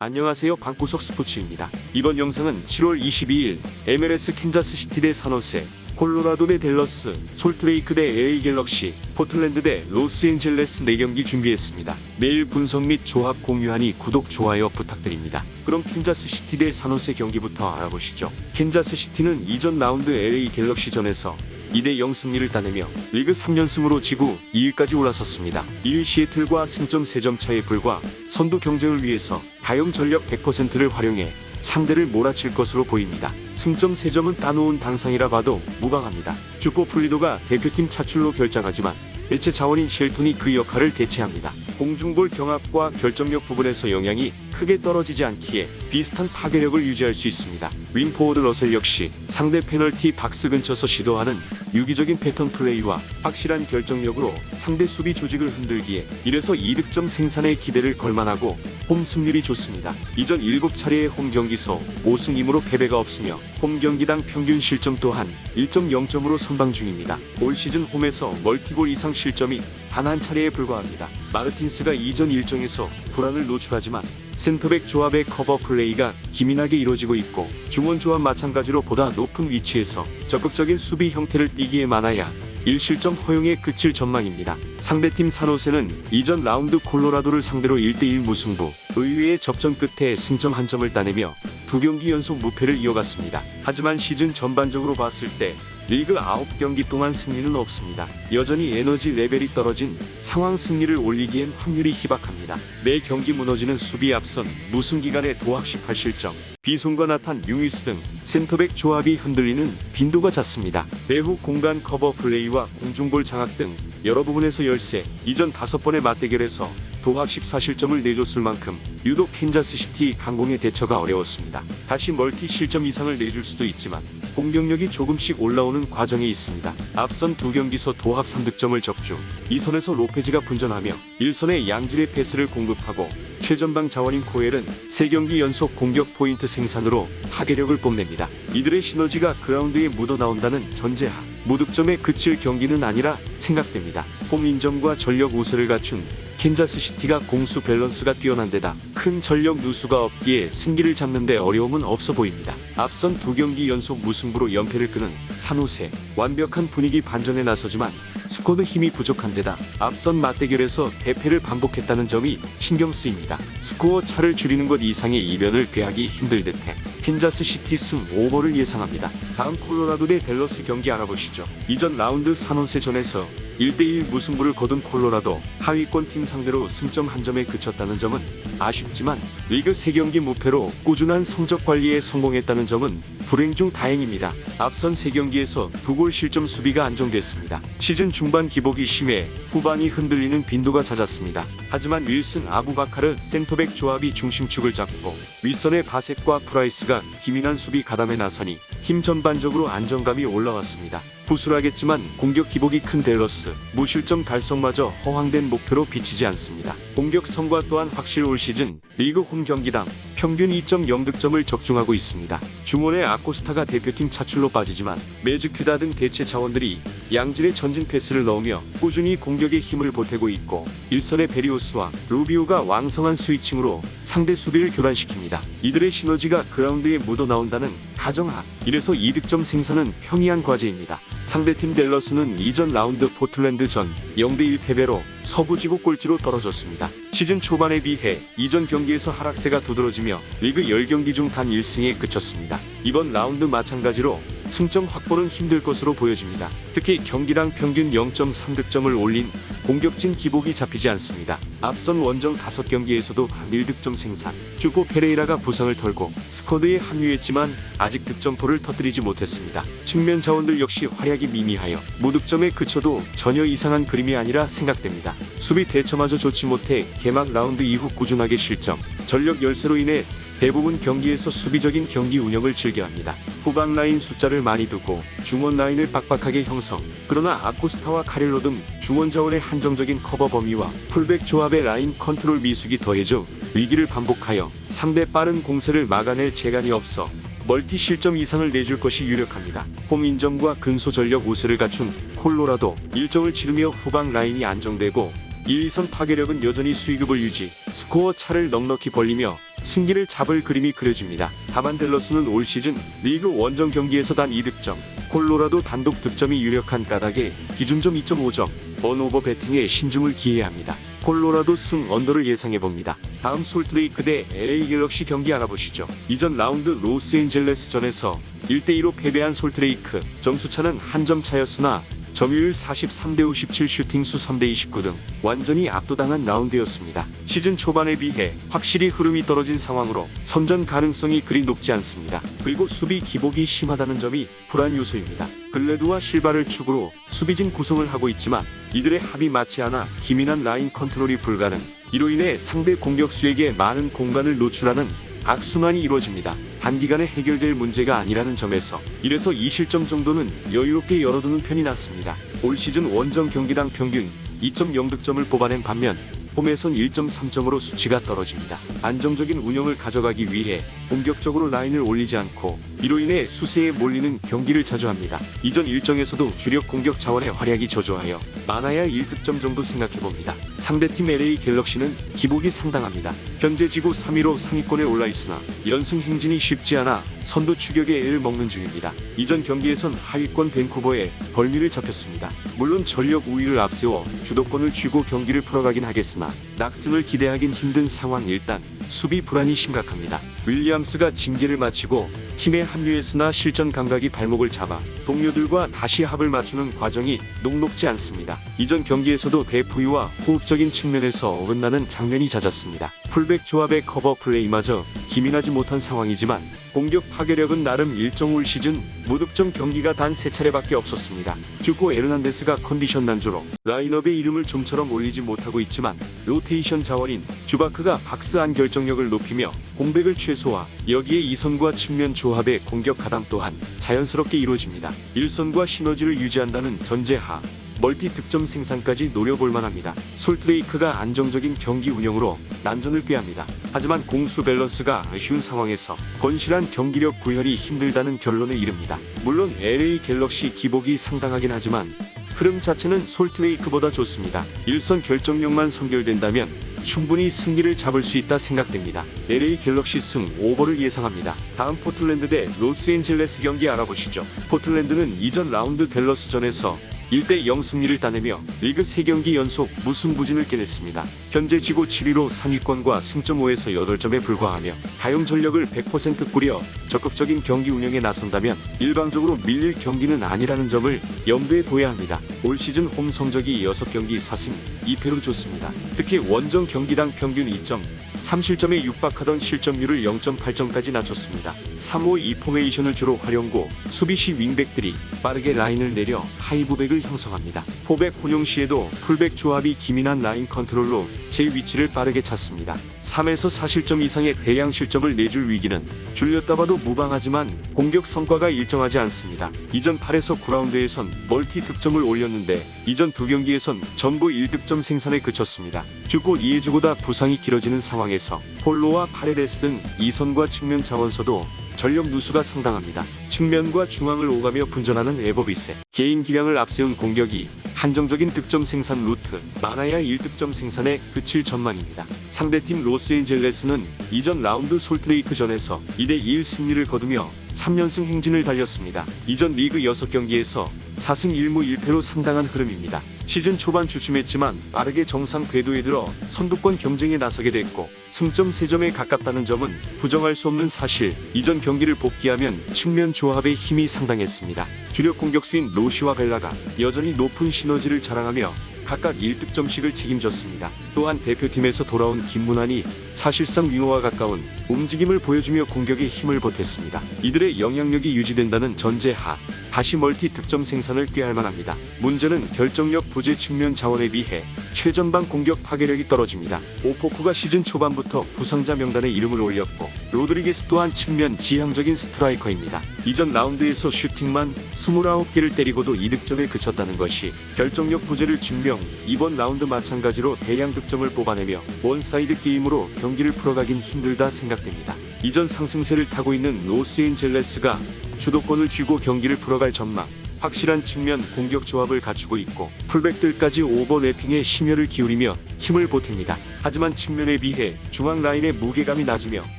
안녕하세요. 방구석 스포츠입니다. 이번 영상은 7월 22일 MLS 캔자스시티 대 산호세, 콜로라도 대 댈러스, 솔트레이크 대 LA 갤럭시, 포틀랜드 대 로스앤젤레스 4경기 준비했습니다. 매일 분석 및 조합 공유하니 구독, 좋아요 부탁드립니다. 그럼 캔자스시티 대 산호세 경기부터 알아보시죠. 캔자스시티는 이전 라운드 LA 갤럭시전에서 2대0 승리를 따내며 리그 3연승으로 지구 2위까지 올라섰습니다. 2위 시애틀과 승점 3점 차에 불과 선두 경쟁을 위해서 다용 전력 100%를 활용해 상대를 몰아칠 것으로 보입니다. 승점 3점은 따놓은 당상이라 봐도 무방합니다. 주포 플리도가 대표팀 차출로 결장하지만 대체 자원인 쉘톤이 그 역할을 대체합니다. 공중볼 경합과 결정력 부분에서 영향이 크게 떨어지지 않기에 비슷한 파괴력을 유지할 수 있습니다. 윙포워드 러셀 역시 상대 페널티 박스 근처서 시도하는 유기적인 패턴 플레이와 확실한 결정력으로 상대 수비 조직을 흔들기에 이래서 2득점 생산에 기대를 걸만하고 홈 승률이 좋습니다. 이전 7차례의 홈 경기서 5승 2무로 패배가 없으며 홈 경기당 평균 실점 또한 1.0점으로 선방 중입니다. 올 시즌 홈에서 멀티골 이상 실점이 단 한 차례에 불과합니다. 마르틴스가 이전 일정에서 불안을 노출하지만 센터백 조합의 커버 플레이가 기민하게 이루어지고 있고 중원 조합 마찬가지로 보다 높은 위치에서 적극적인 수비 형태를 띠기에 많아야 1실점 허용에 그칠 전망입니다. 상대팀 산호세는 이전 라운드 콜로라도를 상대로 1대1 무승부, 의외의 접전 끝에 승점 1점을 따내며 2경기 연속 무패를 이어갔습니다. 하지만 시즌 전반적으로 봤을 때 리그 9경기 동안 승리는 없습니다. 여전히 에너지 레벨이 떨어진 상황 승리를 올리기엔 확률이 희박합니다. 매 경기 무너지는 수비 앞선 무승 기간에 도학 18실점, 비손과 나탄, 유이스 등 센터백 조합이 흔들리는 빈도가 잦습니다. 내후 공간 커버 플레이와 공중볼 장악 등 여러 부분에서 열세, 이전 5번의 맞대결에서 도합 14실점을 내줬을 만큼 유독 캔자스시티 강공의 대처가 어려웠습니다. 다시 멀티 실점 이상을 내줄 수도 있지만 공격력이 조금씩 올라오는 과정에 있습니다. 앞선 2경기서 도합 3득점을 적중, 2선에서 로페즈가 분전하며 1선에 양질의 패스를 공급하고 최전방 자원인 코엘은 3경기 연속 공격 포인트 생산으로 파괴력을 뽐냅니다. 이들의 시너지가 그라운드에 묻어나온다는 전제하 무득점에 그칠 경기는 아니라 생각됩니다. 홈 인정과 전력 우세를 갖춘 캔자스시티가 공수 밸런스가 뛰어난 데다 큰 전력 누수가 없기에 승기를 잡는 데 어려움은 없어 보입니다. 앞선 2경기 연속 무승부로 연패를 끄는 산호세, 완벽한 분위기 반전에 나서지만 스쿼드 힘이 부족한 데다 앞선 맞대결에서 대패를 반복했다는 점이 신경 쓰입니다. 스코어 차를 줄이는 것 이상의 이변을 꾀하기 힘들 듯해 캔자스시티 승 5버를 예상합니다. 다음 콜로라도 대 댈러스 경기 알아보시죠. 이전 라운드 산호세전에서 1대1 무승부를 거둔 콜로라도 하위권 팀 상대로 승점 1점에 그쳤다는 점은 아쉽지만 리그 3경기 무패로 꾸준한 성적 관리에 성공했다는 점은 불행 중 다행입니다. 앞선 3경기에서 2골 실점 수비가 안정됐습니다. 시즌 중반 기복이 심해 후반이 흔들리는 빈도가 잦았습니다. 하지만 윌슨, 아부바카르 센터백 조합이 중심축을 잡고 윗선의 바셋과 프라이스가 기민한 수비 가담에 나서니 팀 전반적으로 안정감이 올라왔습니다. 부수하겠지만 공격 기복이 큰 댈러스, 무실점 달성마저 허황된 목표로 비치지 않습니다. 공격 성과 또한 확실 올 시즌 리그 홈 경기당 평균 2.0득점을 적중하고 있습니다. 중원의 아코스타가 대표팀 차출로 빠지지만 메즈큐다 등 대체 자원들이 양질의 전진 패스를 넣으며 꾸준히 공격에 힘을 보태고 있고 1선의 베리오스와 루비오가 왕성한 스위칭으로 상대 수비를 교란시킵니다. 이들의 시너지가 그라운드에 묻어나온다는 가정하, 이래서 2득점 생산은 평이한 과제입니다. 상대팀 댈러스는 이전 라운드 포틀랜드전 0대1 패배로 서부지구 꼴찌로 떨어졌습니다. 시즌 초반에 비해 이전 경기에서 하락세가 두드러지며 리그 10경기 중 단 1승에 그쳤습니다. 이번 라운드 마찬가지로 승점 확보는 힘들 것으로 보여집니다. 특히 경기당 평균 0.3득점을 올린 공격진 기복이 잡히지 않습니다. 앞선 원정 5경기에서도 1득점 생산, 주포 페레이라가 부상을 털고 스쿼드에 합류했지만 아직 득점포를 터뜨리지 못했습니다. 측면 자원들 역시 활약이 미미하여 무득점에 그쳐도 전혀 이상한 그림이 아니라 생각됩니다. 수비 대처마저 좋지 못해 개막 라운드 이후 꾸준하게 실점, 전력 열세로 인해 대부분 경기에서 수비적인 경기 운영을 즐겨합니다. 후방 라인 숫자를 많이 두고 중원 라인을 빡빡하게 형성, 그러나 아코스타와 카릴로 등 중원 자원의 한정적인 커버 범위와 풀백 조합의 라인 컨트롤 미숙이 더해져 위기를 반복하여 상대 빠른 공세를 막아낼 재간이 없어 멀티 실점 이상을 내줄 것이 유력합니다. 홈 인정과 근소 전력 우세를 갖춘 콜로라도 일정을 치르며 후방 라인이 안정되고 1, 2선 파괴력은 여전히 수위급을 유지, 스코어 차를 넉넉히 벌리며 승기를 잡을 그림이 그려집니다. 다만 댈러스는 올 시즌 리그 원정 경기에서 단 2득점, 콜로라도 단독 득점이 유력한 까닭에 기준점 2.5점, 번오버 배팅에 신중을 기해야 합니다. 콜로라도 승 언더를 예상해봅니다. 다음 솔트레이크 대 LA 갤럭시 경기 알아보시죠. 이전 라운드 로스앤젤레스전에서 1대2로 패배한 솔트레이크, 점수차는 한 점 차였으나 점유율 43대57, 슈팅수 3대29 등 완전히 압도당한 라운드였습니다. 시즌 초반에 비해 확실히 흐름이 떨어진 상황으로 선전 가능성이 그리 높지 않습니다. 그리고 수비 기복이 심하다는 점이 불안 요소입니다. 글래드와 실바를 축으로 수비진 구성을 하고 있지만 이들의 합이 맞지 않아 기민한 라인 컨트롤이 불가능, 이로 인해 상대 공격수에게 많은 공간을 노출하는 악순환이 이루어집니다. 단기간에 해결될 문제가 아니라는 점에서 1에서 2실점 정도는 여유롭게 열어두는 편이 낫습니다. 올 시즌 원정 경기당 평균 2.0득점을 뽑아낸 반면 홈에선 1.3점으로 수치가 떨어집니다. 안정적인 운영을 가져가기 위해 공격적으로 라인을 올리지 않고 이로 인해 수세에 몰리는 경기를 자주 합니다. 이전 일정에서도 주력 공격 자원의 활약이 저조하여 많아야 1득점 정도 생각해봅니다. 상대팀 LA 갤럭시는 기복이 상당합니다. 현재 지구 3위로 상위권에 올라있으나 연승 행진이 쉽지 않아 선두 추격에 애를 먹는 중입니다. 이전 경기에선 하위권 밴쿠버에 벌미를 잡혔습니다. 물론 전력 우위를 앞세워 주도권을 쥐고 경기를 풀어가긴 하겠으나 낙승을 기대하긴 힘든 상황. 일단 수비 불안이 심각합니다. 윌리엄스가 징계를 마치고 팀에 합류했으나 실전 감각이 발목을 잡아 동료들과 다시 합을 맞추는 과정이 녹록지 않습니다. 이전 경기에서도 대포유와 호흡적인 측면에서 어긋나는 장면이 잦았습니다. 풀백 조합의 커버 플레이마저 기민하지 못한 상황이지만 공격 파괴력은 나름 일정. 올 시즌 무득점 경기가 단 3차례밖에 없었습니다. 주코 에르난데스가 컨디션 난조로 라인업의 이름을 좀처럼 올리지 못하고 있지만 로테이션 자원인 주바크가 박스 안 결정력을 높이며 공백을 최소화, 여기에 이선과 측면 조합의 공격 가담 또한 자연스럽게 이루어집니다. 일선과 시너지를 유지한다는 전제하 멀티 득점 생산까지 노려볼 만합니다. 솔트레이크가 안정적인 경기 운영으로 난전을 꾀합니다. 하지만 공수 밸런스가 아쉬운 상황에서 건실한 경기력 구현이 힘들다는 결론에 이릅니다. 물론 LA 갤럭시 기복이 상당하긴 하지만 흐름 자체는 솔트레이크보다 좋습니다. 일선 결정력만 선결된다면 충분히 승기를 잡을 수 있다 생각됩니다. LA 갤럭시 승 오버를 예상합니다. 다음 포틀랜드 대 로스앤젤레스 경기 알아보시죠. 포틀랜드는 이전 라운드 댈러스전에서 1대0 승리를 따내며 리그 3경기 연속 무승부진을 깨냈습니다. 현재 지구 7위로 상위권과 승점 5에서 8점에 불과하며 다용 전력을 100% 꾸려 적극적인 경기 운영에 나선다면 일방적으로 밀릴 경기는 아니라는 점을 염두에 둬야 합니다. 올 시즌 홈 성적이 6경기 4승 2패로 좋습니다. 특히 원정 경기당 평균 2점, 3실점에 육박하던 실점률을 0.8점까지 낮췄습니다. 3-5-2 포메이션을 주로 활용고 수비 시 윙백들이 빠르게 라인을 내려 하이브백을 형성합니다. 포백 혼용 시에도 풀백 조합이 기민한 라인 컨트롤로 제 위치를 빠르게 찾습니다. 3에서 4실점 이상의 대량 실점을 내줄 위기는 줄였다 봐도 무방하지만 공격 성과가 일정하지 않습니다. 이전 8에서 9라운드에선 멀티 득점을 올렸는데 이전 2경기에선 전부 1득점 생산에 그쳤습니다. 주고 이해주고다 부상이 길어지는 상황에서 폴로와 파레데스 등 이선과 측면 자원서도 전력 누수가 상당합니다. 측면과 중앙을 오가며 분전하는 에버비세, 개인 기량을 앞세운 공격이 한정적인 득점 생산 루트, 많아야 1득점 생산에 그칠 전망입니다. 상대팀 로스앤젤레스는 이전 라운드 솔트레이크전에서 2대1 승리를 거두며 3연승 행진을 달렸습니다. 이전 리그 6경기에서 4승 1무 1패로 상당한 흐름입니다. 시즌 초반 주춤했지만 빠르게 정상 궤도에 들어 선두권 경쟁에 나서게 됐고 승점 3점에 가깝다는 점은 부정할 수 없는 사실. 이전 경기를 복귀하면 측면 조합의 힘이 상당했습니다. 주력 공격수인 로시와 벨라가 여전히 높은 시너지를 자랑하며 각각 1득점씩을 책임졌습니다. 또한 대표팀에서 돌아온 김문환이 사실상 윙어와 가까운 움직임을 보여주며 공격에 힘을 보탰습니다. 이들의 영향력이 유지된다는 전제하 다시 멀티 득점 생산을 꾀할 만합니다. 문제는 결정력 부재, 측면 자원에 비해 최전방 공격 파괴력이 떨어집니다. 오포크가 시즌 초반부터 부상자 명단에 이름을 올렸고 로드리게스 또한 측면 지향적인 스트라이커입니다. 이전 라운드에서 슈팅만 29개를 때리고도 2득점에 그쳤다는 것이 결정력 부재를 증명. 이번 라운드 마찬가지로 대량 득점을 뽑아내며 원사이드 게임으로 경기를 풀어가긴 힘들다 생각됩니다. 이전 상승세를 타고 있는 로스앤젤레스가 주도권을 쥐고 경기를 풀어갈 전망. 확실한 측면 공격 조합을 갖추고 있고 풀백들까지 오버래핑에 심혈을 기울이며 힘을 보탭니다. 하지만 측면에 비해 중앙 라인의 무게감이 낮으며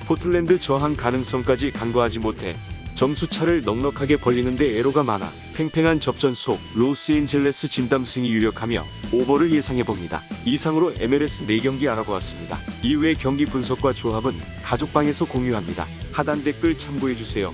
포틀랜드 저항 가능성까지 간과하지 못해 점수차를 넉넉하게 벌리는데 애로가 많아 팽팽한 접전 속 로스앤젤레스 진담승이 유력하며 오버를 예상해봅니다. 이상으로 MLS 4경기 알아보았습니다. 이후의 경기 분석과 조합은 가족방에서 공유합니다. 하단 댓글 참고해주세요.